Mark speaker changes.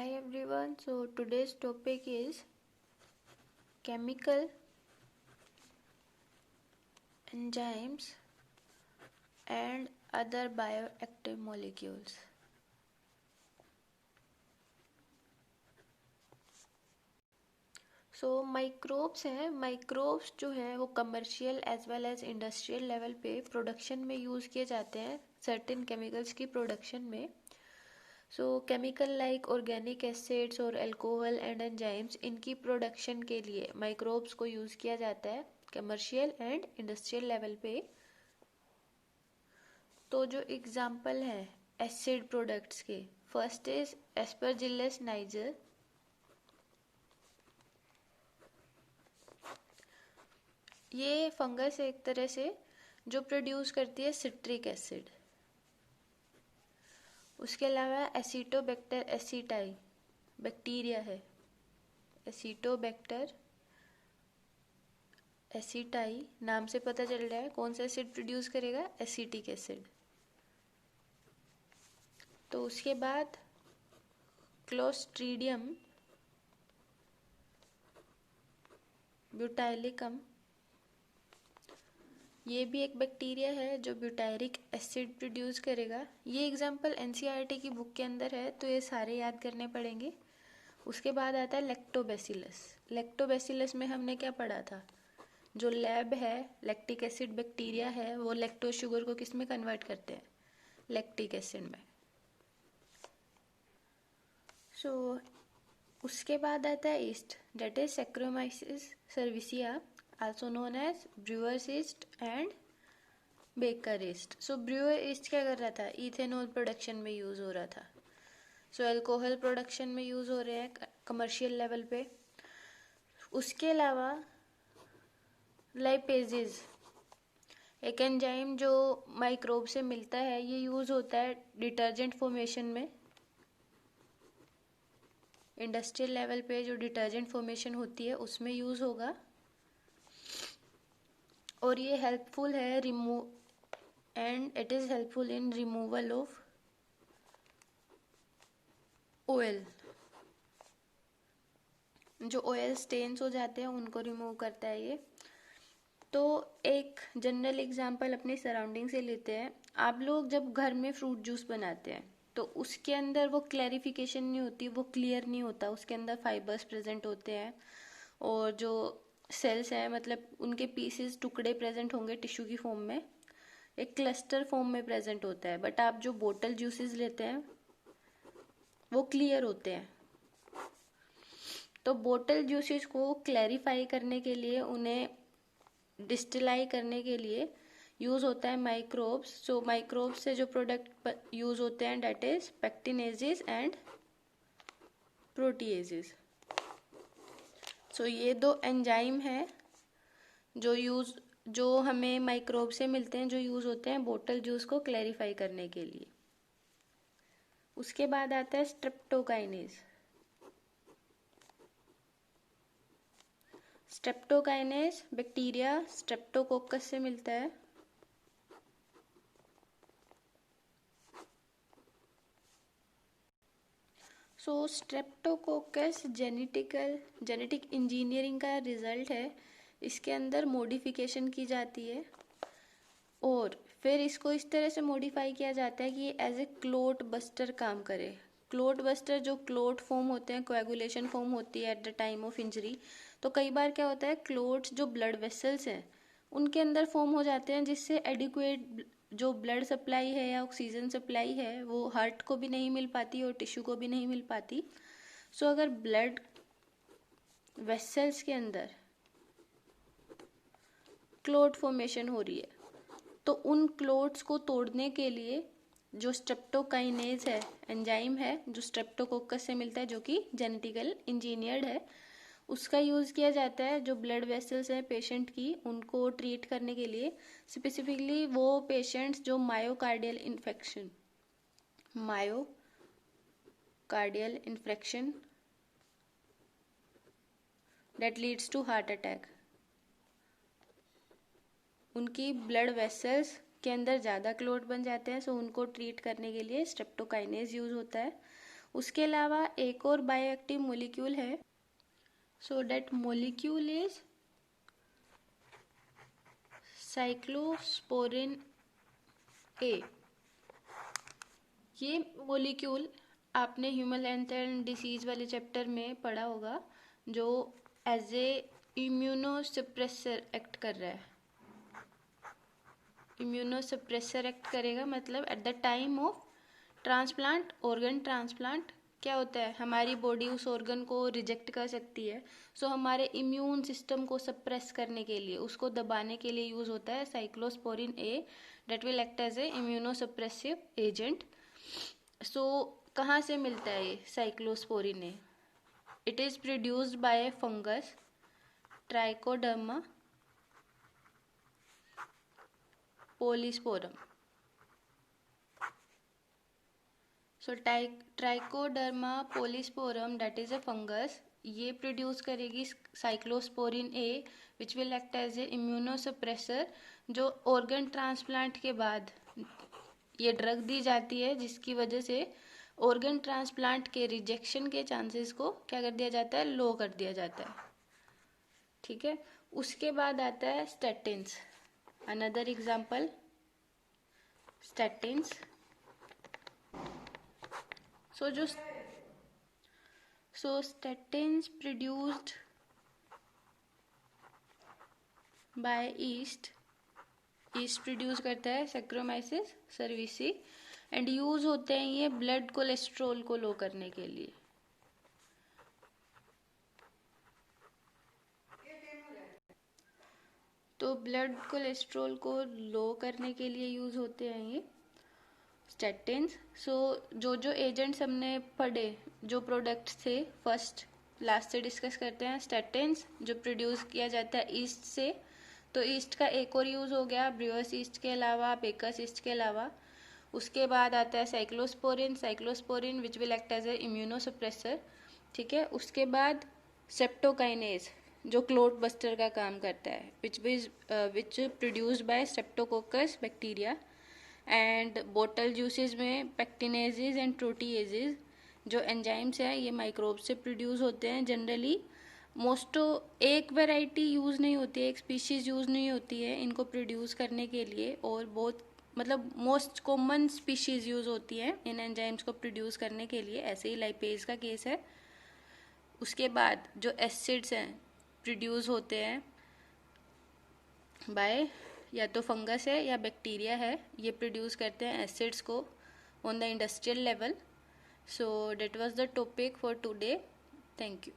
Speaker 1: Hi everyone, so today's topic is chemical enzymes and other bioactive molecules. So microbes हैं. Microbes जो है वो commercial as well as industrial level पे production में use किए जाते हैं सर्टेन केमिकल्स की प्रोडक्शन में. So chemical like organic acids और अल्कोहल एंड एंजाइम्स, इनकी प्रोडक्शन के लिए माइक्रोब्स को यूज़ किया जाता है कमर्शियल एंड इंडस्ट्रियल लेवल पे. तो जो एग्जांपल है एसिड प्रोडक्ट्स के, फर्स्ट इज एस्परजिलस नाइजर. ये फंगस है एक तरह से जो प्रोड्यूस करती है सिट्रिक एसिड. उसके अलावा एसिटोबैक्टर एसिटाई बैक्टीरिया है. एसिटोबैक्टर एसिटाई नाम से पता चल रहा है कौन सा एसिड प्रोड्यूस करेगा, एसिटिक एसिड. तो उसके बाद क्लोस्ट्रीडियम ब्यूटाइलिकम, ये भी एक बैक्टीरिया है जो ब्यूटायरिक एसिड प्रोड्यूस करेगा. ये एग्जांपल एनसीईआरटी की बुक के अंदर है तो ये सारे याद करने पड़ेंगे. उसके बाद आता है लैक्टोबैसिलस. लैक्टोबैसिलस में हमने क्या पढ़ा था, जो लैब है लैक्टिक एसिड बैक्टीरिया है वो लैक्टोज शुगर को किस में कन्वर्ट करते हैं, लैक्टिक एसिड में. सो उसके बाद आता है yeast, that is Saccharomyces cerevisiae, also known as brewer's yeast and baker yeast. So brewer yeast क्या कर रहा था, इथेनॉल प्रोडक्शन में यूज हो रहा था. सो अल्कोहल प्रोडक्शन में यूज हो रहे हैं कमर्शियल लेवल पे. उसके अलावा लाइपेजेज एक एंजाइम जो माइक्रोब से मिलता है, ये यूज होता है डिटर्जेंट फॉर्मेशन में. इंडस्ट्रियल लेवल पे जो डिटर्जेंट फॉर्मेशन होती है उसमें यूज होगा. और ये हेल्पफुल है and it is helpful in removal of oil. जो ऑयल स्टेन्स हो जाते हैं उनको रिमूव करता है ये. तो एक जनरल एग्जांपल अपने सराउंडिंग से लेते हैं. आप लोग जब घर में फ्रूट जूस बनाते हैं तो उसके अंदर वो क्लैरिफिकेशन नहीं होती, वो क्लियर नहीं होता. उसके अंदर फाइबर्स प्रेजेंट होते हैं और जो सेल्स हैं मतलब उनके पीसेस टुकड़े प्रेजेंट होंगे टिश्यू की फॉर्म में, एक क्लस्टर फॉर्म में प्रेजेंट होता है. बट आप जो बोतल जूसेस लेते हैं वो क्लियर होते हैं. तो बोतल जूसेस को क्लैरिफाई करने के लिए, उन्हें डिस्टिलाई करने के लिए यूज होता है माइक्रोब्स. सो माइक्रोब्स से जो प्रोडक्ट यूज होते हैं डेट इज पेक्टिनेजेस एंड प्रोटीएजेस. सो ये दो एंजाइम है जो हमें माइक्रोब से मिलते हैं, जो यूज होते हैं बोतल जूस को क्लैरिफाई करने के लिए. उसके बाद आता है स्ट्रेप्टोकाइनेज. स्ट्रेप्टोकाइनेज बैक्टीरिया स्ट्रेप्टोकोकस से मिलता है. सो स्ट्रेप्टोकोकस जेनेटिक इंजीनियरिंग का रिजल्ट है. इसके अंदर मॉडिफिकेशन की जाती है और फिर इसको इस तरह से मॉडिफाई किया जाता है कि एज ए क्लोट बस्टर काम करे. क्लोट बस्टर, जो क्लोट फॉर्म होते हैं, कोएगुलेशन फॉर्म होती है at the time of injury. तो कई बार क्या होता है, क्लोट्स जो ब्लड वेसल्स हैं उनके अंदर फॉर्म हो जाते हैं, जिससे एडिक्वेट जो ब्लड सप्लाई है या ऑक्सीजन सप्लाई है वो हार्ट को भी नहीं मिल पाती और टिश्यू को भी नहीं मिल पाती. सो अगर ब्लड वेसल्स के अंदर क्लोट फॉर्मेशन हो रही है तो उन क्लोट्स को तोड़ने के लिए जो स्ट्रेप्टोकाइनेज है एंजाइम है जो स्ट्रेप्टोकोकस से मिलता है, जो कि जेनेटिकल इंजीनियर्ड है, उसका यूज़ किया जाता है. जो ब्लड वेसल्स है पेशेंट की, उनको ट्रीट करने के लिए. स्पेसिफिकली वो पेशेंट्स जो myocardial infection that leads to heart attack, उनकी ब्लड वेसल्स के अंदर ज़्यादा क्लोट बन जाते हैं. सो उनको ट्रीट करने के लिए स्ट्रेप्टोकाइनेज यूज होता है. उसके अलावा एक और बायोएक्टिव मोलिक्यूल है, so that molecule is cyclosporin A. ये मोलिक्यूल आपने ह्यूमन हेल्थ एंड डिसीज वाले चैप्टर में पढ़ा होगा, जो एज ए इम्यूनोसप्रेसर एक्ट कर रहा है। इम्यूनोसप्रेसर एक्ट करेगा मतलब at the time of transplant, organ transplant क्या होता है, हमारी बॉडी उस ऑर्गन को रिजेक्ट कर सकती है, सो हमारे इम्यून सिस्टम को सप्रेस करने के लिए, उसको दबाने के लिए यूज होता है cyclosporin A, that will act as a immunosuppressive agent. So कहाँ से मिलता है ये cyclosporin A? It is produced by fungus Trichoderma polysporum. So Trichoderma polysporum that is a fungus, ये प्रोड्यूस करेगी cyclosporin A which will act as a immunosuppressor. जो organ transplant के बाद ये ड्रग दी जाती है, जिसकी वजह से ऑर्गन ट्रांसप्लांट के रिजेक्शन के चांसेस को क्या कर दिया जाता है, लो कर दिया जाता है। ठीक है, उसके बाद आता है statins. Another example statins. So statins produced by yeast produce करता है सैक्रोमाइसिस सर्विसी, एंड यूज होते हैं ये ब्लड कोलेस्ट्रॉल को लो करने के लिए। तो ब्लड कोलेस्ट्रॉल को लो करने के लिए यूज होते हैं ये स्टैटिन्स। सो जो एजेंट्स हमने पढ़े, जो प्रोडक्ट्स थे, फर्स्ट लास्ट से डिस्कस करते हैं। स्टैटिन्स जो प्रोड्यूस किया जाता है ईस्ट से, तो ईस्ट का एक और यूज हो गया ब्रूअर्स ईस्ट के अलावा, बेकर्स ईस्ट के अलावा। उसके बाद आता है cyclosporin which will act as a immunosuppressor. ठीक है, उसके बाद सेप्टोकाइनेज जो क्लोट बस्टर का काम करता है, which produced by Streptococcus bacteria. And bottle juices में पेक्टिनेजेस एंड प्रोटीएजेस जो एंजाइम्स हैं, ये माइक्रोब से प्रोड्यूस होते हैं। जनरली एक वैरायटी यूज़ नहीं होती है, एक स्पीशीज़ यूज़ नहीं होती है इनको प्रोड्यूस करने के लिए, और बहुत मतलब मोस्ट कॉमन स्पीशीज़ यूज़ होती हैं इन एंजाइम्स को प्रोड्यूस करने के लिए। ऐसे ही लाइपेज का केस है। उसके बाद जो एसिड्स हैं प्रोड्यूस होते हैं बाय या तो फंगस है या बैक्टीरिया है, ये प्रोड्यूस करते हैं एसिड्स को on the industrial level. So that was the topic for today. Thank you.